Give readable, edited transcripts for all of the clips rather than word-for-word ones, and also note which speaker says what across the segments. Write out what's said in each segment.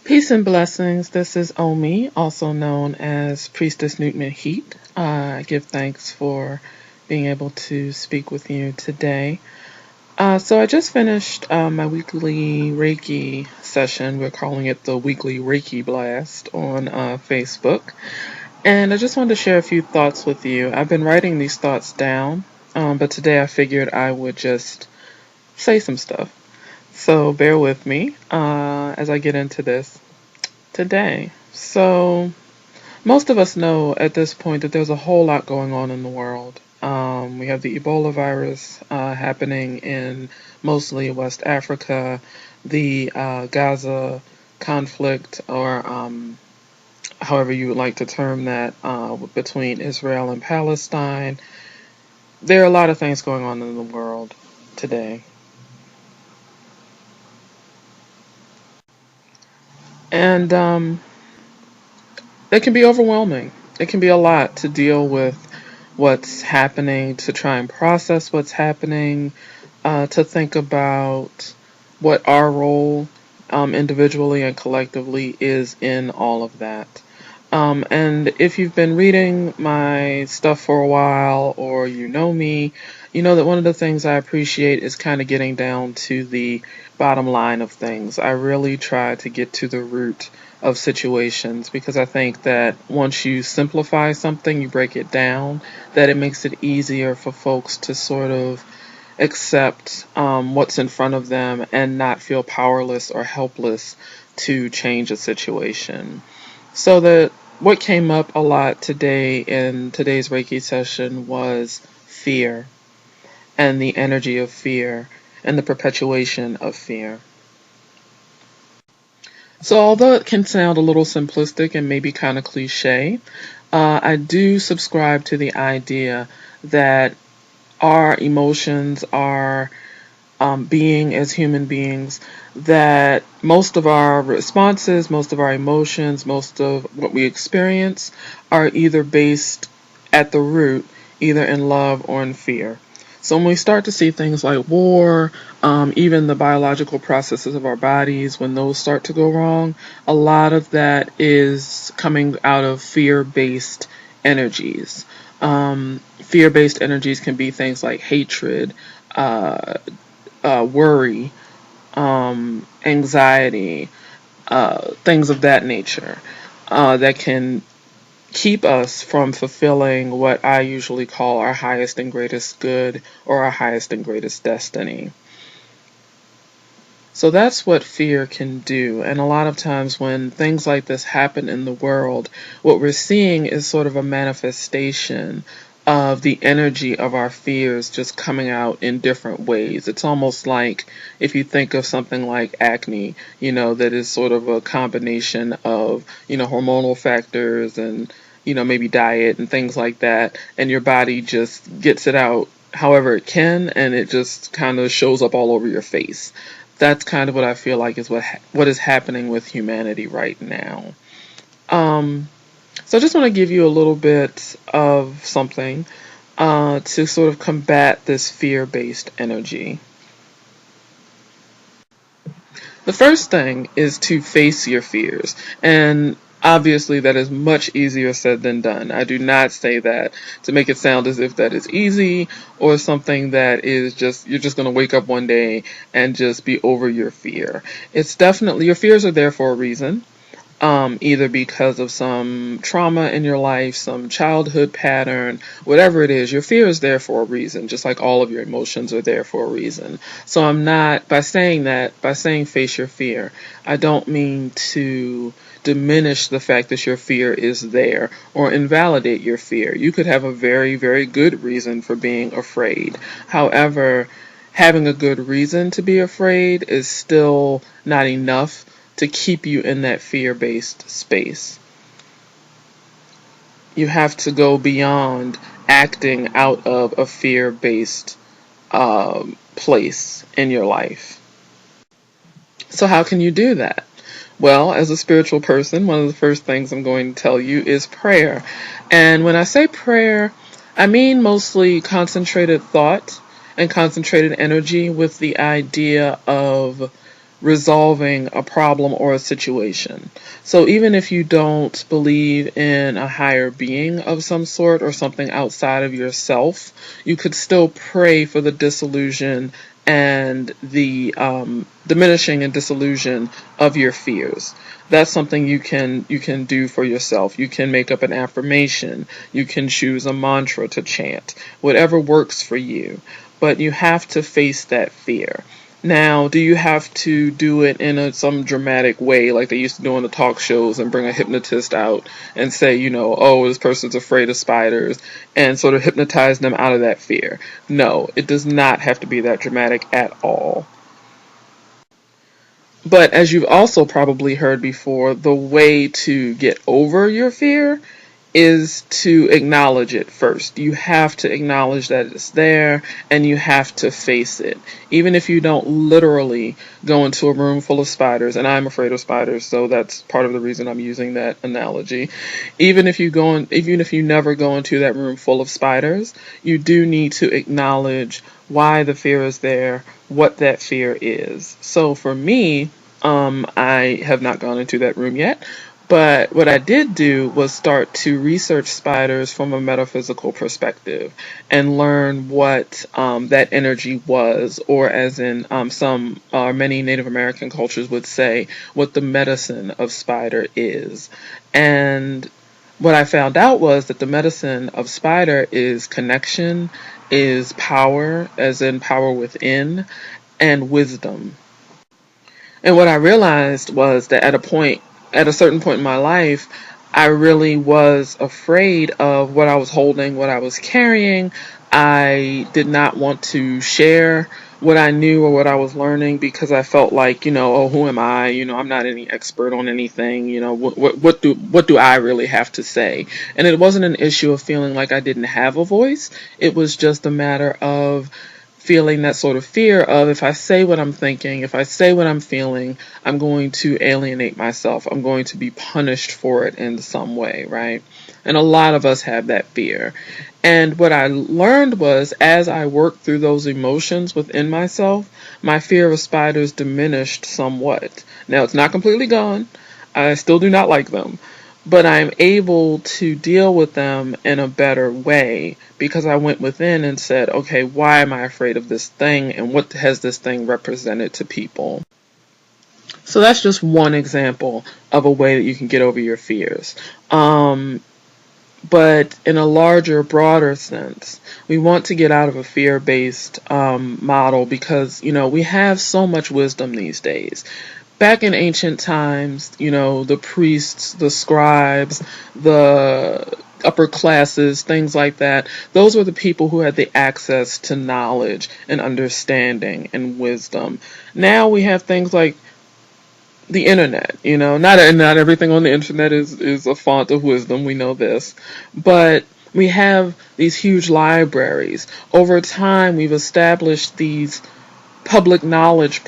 Speaker 1: Peace and blessings. This is Omi, also known as Priestess Newton Heat. I give thanks for being able to speak with you today. So I just finished my weekly Reiki session. We're calling it the weekly Reiki blast on Facebook. And I just wanted to share a few thoughts with you. I've been writing these thoughts down, but today I figured I would just say some stuff. So bear with me as I get into this today. So, most of us know at this point that there's a whole lot going on in the world. We have the Ebola virus happening in mostly West Africa, the Gaza conflict, or however you would like to term that, between Israel and Palestine. There are a lot of things going on in the world today. And it can be overwhelming. It can be a lot to deal with what's happening, to try and process what's happening, to think about what our role individually and collectively is in all of that. And if you've been reading my stuff for a while or you know me, you know that one of the things I appreciate is kind of getting down to the bottom line of things. I really try to get to the root of situations because I think that once you simplify something, you break it down, that it makes it easier for folks to sort of accept what's in front of them and not feel powerless or helpless to change a situation. So what came up a lot today in today's Reiki session was fear and the energy of fear and the perpetuation of fear. So although it can sound a little simplistic and maybe kind of cliche, I do subscribe to the idea that our emotions, our being as human beings, that most of our responses, most of our emotions, most of what we experience are either based at the root, either in love or in fear. So when we start to see things like war, even the biological processes of our bodies, when those start to go wrong, a lot of that is coming out of fear-based energies. Fear-based energies can be things like hatred, worry, anxiety, things of that nature that can keep us from fulfilling what I usually call our highest and greatest good or our highest and greatest destiny. So that's what fear can do. And a lot of times when things like this happen in the world, what we're seeing is sort of a manifestation of the energy of our fears just coming out in different ways. It's almost like if you think of something like acne, that is sort of a combination of, hormonal factors and, maybe diet and things like that. And your body just gets it out however it can, and it just kind of shows up all over your face. That's kind of what I feel like is what is happening with humanity right now. So I just want to give you a little bit of something to sort of combat this fear-based energy. The first thing is to face your fears, and obviously that is much easier said than done. I do not say that to make it sound as if that is easy or something that is just, you're just going to wake up one day and just be over your fear. It's definitely, your fears are there for a reason. Either because of some trauma in your life, some childhood pattern, whatever it is, your fear is there for a reason, just like all of your emotions are there for a reason. So I'm not, by saying face your fear, I don't mean to diminish the fact that your fear is there or invalidate your fear. You could have a very, very good reason for being afraid. However, having a good reason to be afraid is still not enough to keep you in that fear-based space. You have to go beyond acting out of a fear-based place in your life. So how can you do that? Well, as a spiritual person, one of the first things I'm going to tell you is prayer. And when I say prayer, I mean mostly concentrated thought and concentrated energy with the idea of resolving a problem or a situation. So even if you don't believe in a higher being of some sort or something outside of yourself, you could still pray for the dissolution and the diminishing and dissolution of your fears. That's something you can do for yourself. You can make up an affirmation. You can choose a mantra to chant. Whatever works for you. But you have to face that fear. Now, do you have to do it in some dramatic way like they used to do on the talk shows and bring a hypnotist out and say, oh, this person's afraid of spiders, and sort of hypnotize them out of that fear? No, it does not have to be that dramatic at all. But as you've also probably heard before, the way to get over your fear is to acknowledge it first. You have to acknowledge that it's there and you have to face it. Even if you don't literally go into a room full of spiders, and I'm afraid of spiders, so that's part of the reason I'm using that analogy. Even if you never go into that room full of spiders, you do need to acknowledge why the fear is there, what that fear is. So for me, I have not gone into that room yet. But what I did do was start to research spiders from a metaphysical perspective and learn what that energy was, or as in some or many Native American cultures would say, what the medicine of spider is. And what I found out was that the medicine of spider is connection, is power, as in power within, and wisdom. And what I realized was that at a certain point in my life, I really was afraid of what I was holding, what I was carrying. I did not want to share what I knew or what I was learning because I felt like, oh, who am I? I'm not any expert on anything. What do I really have to say? And it wasn't an issue of feeling like I didn't have a voice. It was just a matter of feeling that sort of fear of, if I say what I'm thinking, if I say what I'm feeling, I'm going to alienate myself. I'm going to be punished for it in some way, right? And a lot of us have that fear. And what I learned was, as I worked through those emotions within myself, my fear of spiders diminished somewhat. Now, it's not completely gone. I still do not like them. But I'm able to deal with them in a better way because I went within and said, okay, why am I afraid of this thing, and what has this thing represented to people? So that's just one example of a way that you can get over your fears. But in a larger, broader sense, we want to get out of a fear-based model because, we have so much wisdom these days. Back in ancient times, the priests, the scribes, the upper classes, things like that, those were the people who had the access to knowledge and understanding and wisdom. Now we have things like the internet, not everything on the internet is a font of wisdom, we know this, but we have these huge libraries. Over time, we've established these public knowledge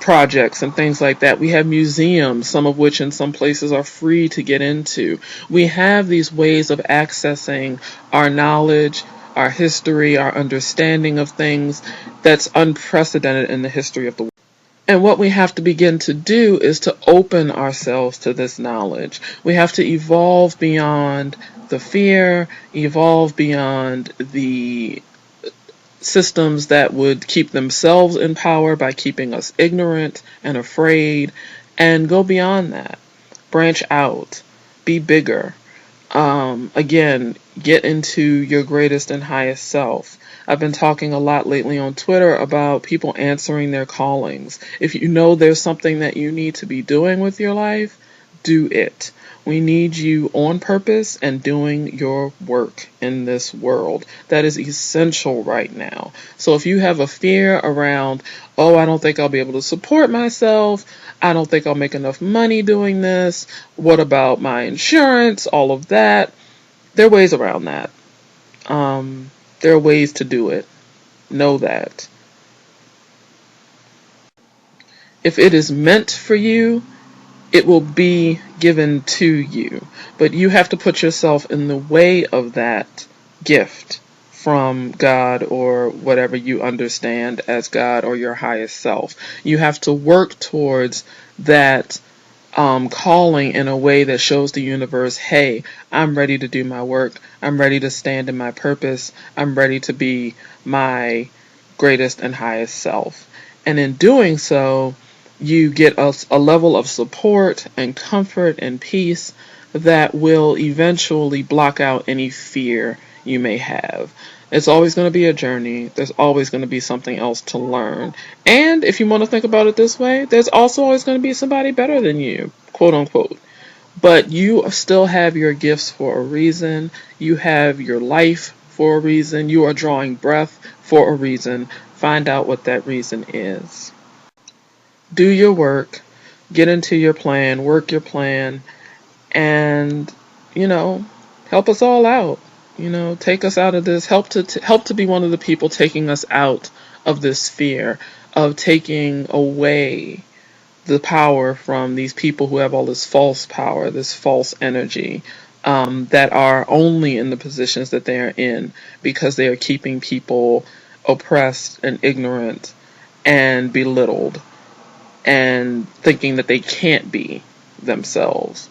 Speaker 1: projects and things like that. We have museums, some of which in some places are free to get into. We have these ways of accessing our knowledge, our history, our understanding of things that's unprecedented in the history of the world. And what we have to begin to do is to open ourselves to this knowledge. We have to evolve beyond the fear, evolve beyond the systems that would keep themselves in power by keeping us ignorant and afraid, and go beyond that. Branch out. Be bigger. Again, get into your greatest and highest self. I've been talking a lot lately on Twitter about people answering their callings. If you know there's something that you need to be doing with your life, do it. We need you on purpose and doing your work in this world. That is essential right now. So if you have a fear around, oh, I don't think I'll be able to support myself, I don't think I'll make enough money doing this, what about my insurance, all of that, there are ways around that. There are ways to do it. Know that. If it is meant for you, it will be given to you. But you have to put yourself in the way of that gift from God or whatever you understand as God or your highest self. You have to work towards that calling in a way that shows the universe, hey, I'm ready to do my work. I'm ready to stand in my purpose. I'm ready to be my greatest and highest self. And in doing so, you get a level of support and comfort and peace that will eventually block out any fear you may have. It's always going to be a journey. There's always going to be something else to learn. And if you want to think about it this way, there's also always going to be somebody better than you, quote unquote. But you still have your gifts for a reason. You have your life for a reason. You are drawing breath for a reason. Find out what that reason is. Do your work. Get into your plan. Work your plan. And, you know, help us all out. Take us out of this. Help to be one of the people taking us out of this fear of taking away the power from these people who have all this false power, this false energy, that are only in the positions that they are in because they are keeping people oppressed and ignorant and belittled and thinking that they can't be themselves.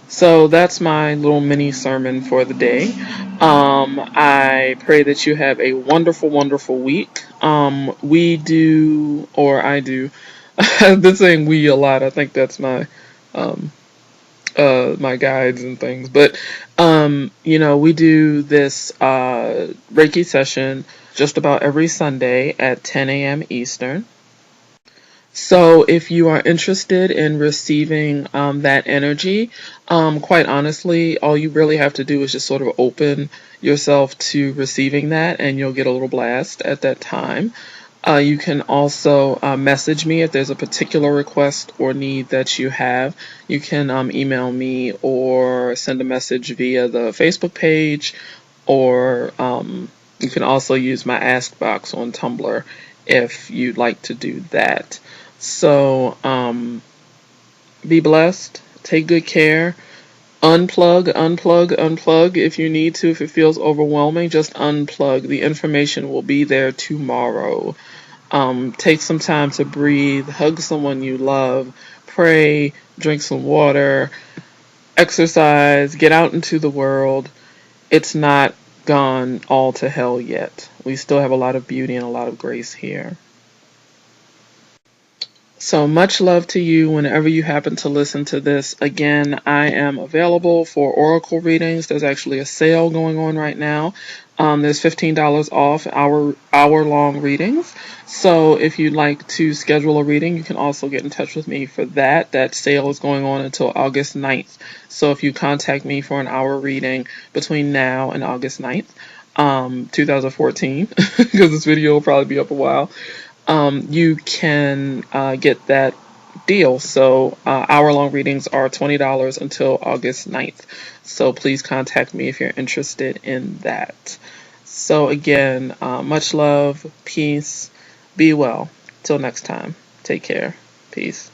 Speaker 1: So that's my little mini sermon for the day. I pray that you have a wonderful, wonderful week. We do, or I do, I've been saying we a lot. I think that's my um, my guides and things. But we do this Reiki session just about every Sunday at 10 a.m. Eastern. So if you are interested in receiving that energy, quite honestly, all you really have to do is just sort of open yourself to receiving that, and you'll get a little blast at that time. You can also message me if there's a particular request or need that you have. You can email me or send a message via the Facebook page, or you can also use my Ask box on Tumblr if you'd like to do that. So be blessed. Take good care. Unplug if you need to. If it feels overwhelming, just unplug. The information will be there tomorrow. Take some time to breathe, hug someone you love, pray, drink some water, exercise, get out into the world. It's not gone all to hell yet. We still have a lot of beauty and a lot of grace here. So much love to you whenever you happen to listen to this. Again, I am available for oracle readings. There's actually a sale going on right now. There's $15 off hour-long readings. So if you'd like to schedule a reading, you can also get in touch with me for that. That sale is going on until August 9th. So if you contact me for an hour reading between now and August 9th, 2014, because this video will probably be up a while, you can get that deal. So hour-long readings are $20 until August 9th. So please contact me if you're interested in that. So again, much love, peace, be well. Till next time, take care. Peace.